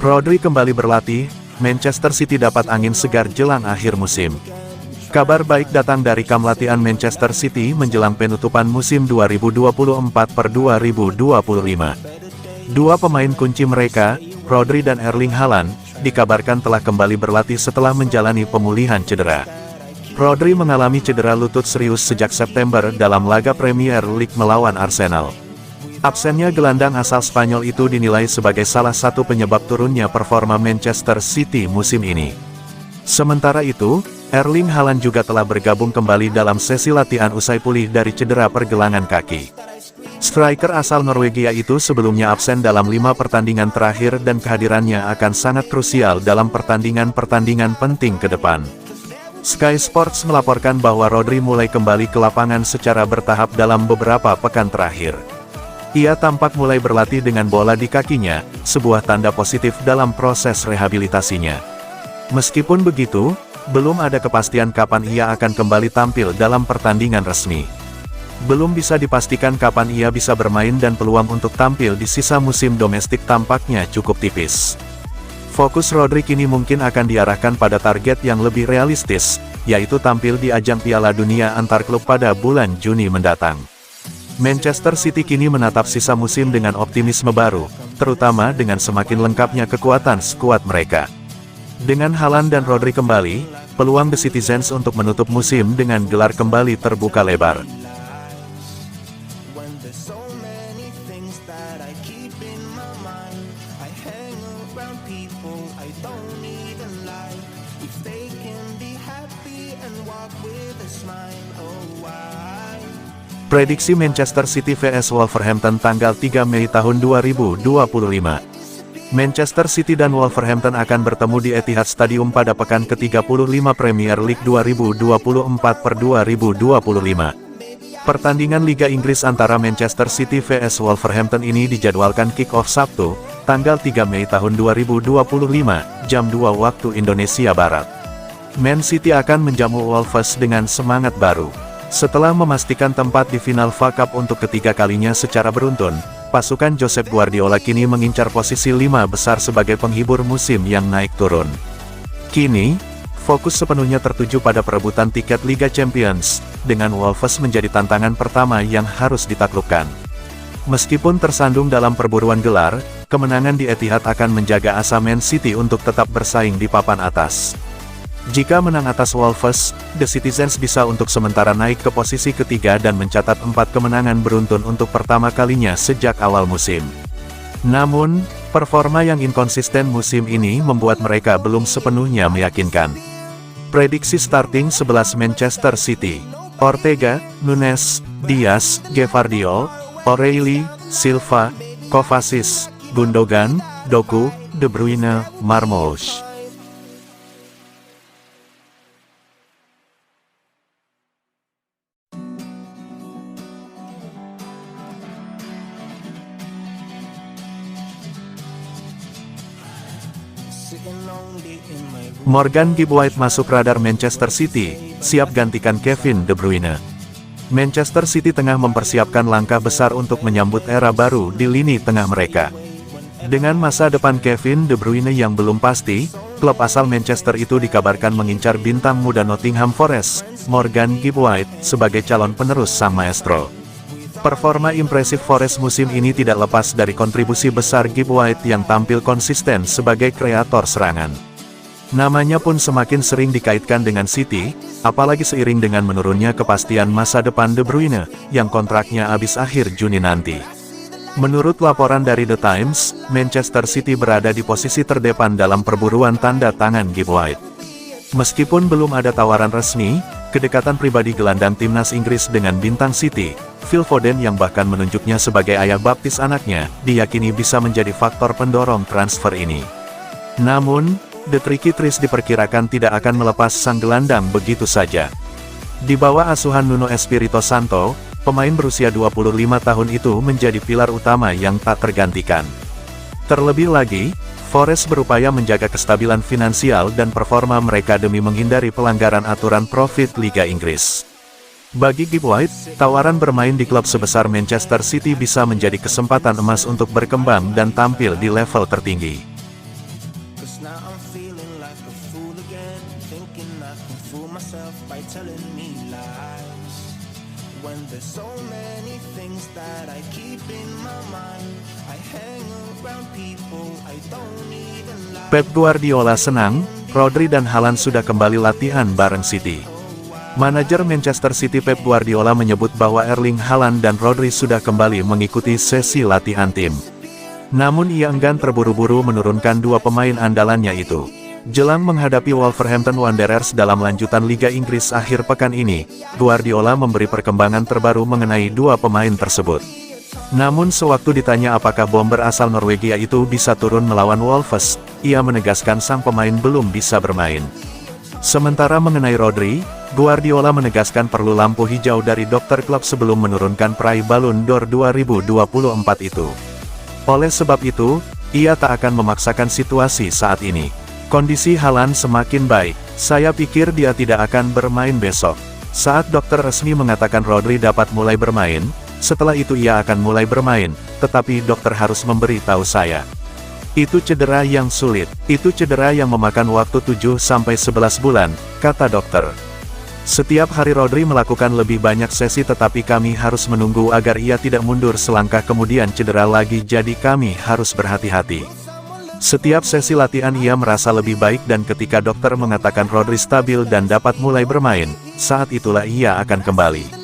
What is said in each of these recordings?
Rodri kembali berlatih, Manchester City dapat angin segar jelang akhir musim. Kabar baik datang dari kamp latihan Manchester City menjelang penutupan musim 2024-2025. Dua pemain kunci mereka, Rodri dan Erling Haaland, dikabarkan telah kembali berlatih setelah menjalani pemulihan cedera. Rodri mengalami cedera lutut serius sejak September dalam laga Premier League melawan Arsenal. Absennya gelandang asal Spanyol itu dinilai sebagai salah satu penyebab turunnya performa Manchester City musim ini. Sementara itu, Erling Haaland juga telah bergabung kembali dalam sesi latihan usai pulih dari cedera pergelangan kaki. Striker asal Norwegia itu sebelumnya absen dalam 5 pertandingan terakhir dan kehadirannya akan sangat krusial dalam pertandingan-pertandingan penting ke depan. Sky Sports melaporkan bahwa Rodri mulai kembali ke lapangan secara bertahap dalam beberapa pekan terakhir. Ia tampak mulai berlatih dengan bola di kakinya, sebuah tanda positif dalam proses rehabilitasinya. Meskipun begitu, belum ada kepastian kapan ia akan kembali tampil dalam pertandingan resmi. Belum bisa dipastikan kapan ia bisa bermain dan peluang untuk tampil di sisa musim domestik tampaknya cukup tipis. Fokus Rodri kini mungkin akan diarahkan pada target yang lebih realistis, yaitu tampil di ajang Piala Dunia antar klub pada bulan Juni mendatang. Manchester City kini menatap sisa musim dengan optimisme baru, terutama dengan semakin lengkapnya kekuatan skuad mereka. Dengan Haaland dan Rodri kembali, peluang The Citizens untuk menutup musim dengan gelar kembali terbuka lebar. Prediksi Manchester City vs Wolverhampton tanggal 3 Mei tahun 2025. Manchester City dan Wolverhampton akan bertemu di Etihad Stadium pada pekan ke-35 Premier League 2024-2025. Pertandingan Liga Inggris antara Manchester City vs Wolverhampton ini dijadwalkan kick-off Sabtu, tanggal 3 Mei tahun 2025, jam 2 waktu Indonesia Barat. Man City akan menjamu Wolves dengan semangat baru. Setelah memastikan tempat di final FA Cup untuk ketiga kalinya secara beruntun, pasukan Josep Guardiola kini mengincar posisi 5 besar sebagai penghibur musim yang naik turun. Kini, fokus sepenuhnya tertuju pada perebutan tiket Liga Champions, dengan Wolves menjadi tantangan pertama yang harus ditaklukkan. Meskipun tersandung dalam perburuan gelar, kemenangan di Etihad akan menjaga asa Man City untuk tetap bersaing di papan atas. Jika menang atas Wolves, The Citizens bisa untuk sementara naik ke posisi ketiga dan mencatat 4 kemenangan beruntun untuk pertama kalinya sejak awal musim. Namun, performa yang inkonsisten musim ini membuat mereka belum sepenuhnya meyakinkan. Prediksi starting 11 Manchester City: Ortega, Nunes, Diaz, Gvardiol, O'Reilly, Silva, Kovacic, Gundogan, Doku, De Bruyne, Marmoush. Morgan Gibbs White masuk radar Manchester City, siap gantikan Kevin De Bruyne. Manchester City tengah mempersiapkan langkah besar untuk menyambut era baru di lini tengah mereka. Dengan masa depan Kevin De Bruyne yang belum pasti, klub asal Manchester itu dikabarkan mengincar bintang muda Nottingham Forest, Morgan Gibbs White, sebagai calon penerus sang maestro. Performa impresif Forest musim ini tidak lepas dari kontribusi besar Gibbs White yang tampil konsisten sebagai kreator serangan. Namanya pun semakin sering dikaitkan dengan City, apalagi seiring dengan menurunnya kepastian masa depan De Bruyne, yang kontraknya habis akhir Juni nanti. Menurut laporan dari The Times, Manchester City berada di posisi terdepan dalam perburuan tanda tangan Gibbs White. Meskipun belum ada tawaran resmi, kedekatan pribadi gelandang timnas Inggris dengan bintang City, Phil Foden yang bahkan menunjuknya sebagai ayah baptis anaknya, diyakini bisa menjadi faktor pendorong transfer ini. Namun, The Tricky Trees diperkirakan tidak akan melepas sang gelandang begitu saja. Di bawah asuhan Nuno Espirito Santo, pemain berusia 25 tahun itu menjadi pilar utama yang tak tergantikan. Terlebih lagi, Forest berupaya menjaga kestabilan finansial dan performa mereka demi menghindari pelanggaran aturan profit Liga Inggris. Bagi Gibbs White, tawaran bermain di klub sebesar Manchester City bisa menjadi kesempatan emas untuk berkembang dan tampil di level tertinggi. feeling like a fool again, thinking I can fool myself by telling me lies. When there's so many things that I keep in my mind, I hang around people I don't even like. Pep Guardiola senang, Rodri dan Haaland sudah kembali latihan bareng City. Manajer Manchester City Pep Guardiola menyebut bahwa Erling Haaland dan Rodri sudah kembali mengikuti sesi latihan tim. Namun ia enggan terburu-buru menurunkan dua pemain andalannya itu. Jelang menghadapi Wolverhampton Wanderers dalam lanjutan Liga Inggris akhir pekan ini, Guardiola memberi perkembangan terbaru mengenai dua pemain tersebut. Namun sewaktu ditanya apakah bomber asal Norwegia itu bisa turun melawan Wolves, ia menegaskan sang pemain belum bisa bermain. Sementara mengenai Rodri, Guardiola menegaskan perlu lampu hijau dari dokter klub sebelum menurunkan peraih Ballon d'Or 2024 itu. Oleh sebab itu, ia tak akan memaksakan situasi saat ini. Kondisi Haaland semakin baik, saya pikir dia tidak akan bermain besok. Saat dokter resmi mengatakan Rodri dapat mulai bermain, setelah itu ia akan mulai bermain, tetapi dokter harus memberi tahu saya. Itu cedera yang sulit, itu cedera yang memakan waktu 7-11 bulan, kata dokter. Setiap hari Rodri melakukan lebih banyak sesi tetapi kami harus menunggu agar ia tidak mundur selangkah kemudian cedera lagi jadi kami harus berhati-hati. Setiap sesi latihan ia merasa lebih baik dan ketika dokter mengatakan Rodri stabil dan dapat mulai bermain, saat itulah ia akan kembali.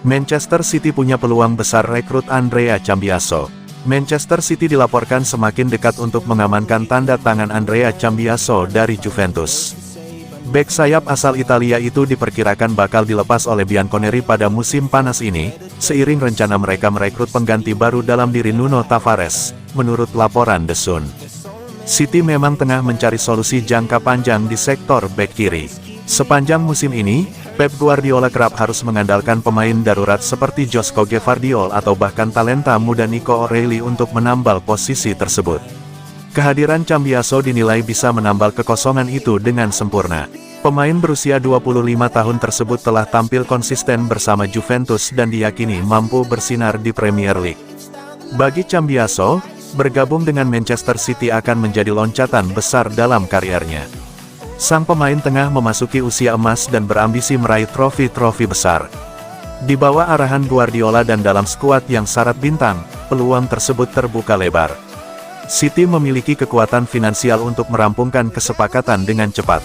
Manchester City punya peluang besar rekrut Andrea Cambiaso. Manchester City dilaporkan semakin dekat untuk mengamankan tanda tangan Andrea Cambiaso dari Juventus. Bek sayap asal Italia itu diperkirakan bakal dilepas oleh Bianconeri pada musim panas ini, seiring rencana mereka merekrut pengganti baru dalam diri Nuno Tavares, menurut laporan The Sun. City memang tengah mencari solusi jangka panjang di sektor bek kiri. Sepanjang musim ini, Pep Guardiola kerap harus mengandalkan pemain darurat seperti Josko Gvardiol atau bahkan talenta muda Nico O'Reilly untuk menambal posisi tersebut. Kehadiran Cambiaso dinilai bisa menambal kekosongan itu dengan sempurna. Pemain berusia 25 tahun tersebut telah tampil konsisten bersama Juventus dan diyakini mampu bersinar di Premier League. Bagi Cambiaso, bergabung dengan Manchester City akan menjadi loncatan besar dalam kariernya. Sang pemain tengah memasuki usia emas dan berambisi meraih trofi-trofi besar. Di bawah arahan Guardiola dan dalam skuad yang syarat bintang, peluang tersebut terbuka lebar. City memiliki kekuatan finansial untuk merampungkan kesepakatan dengan cepat.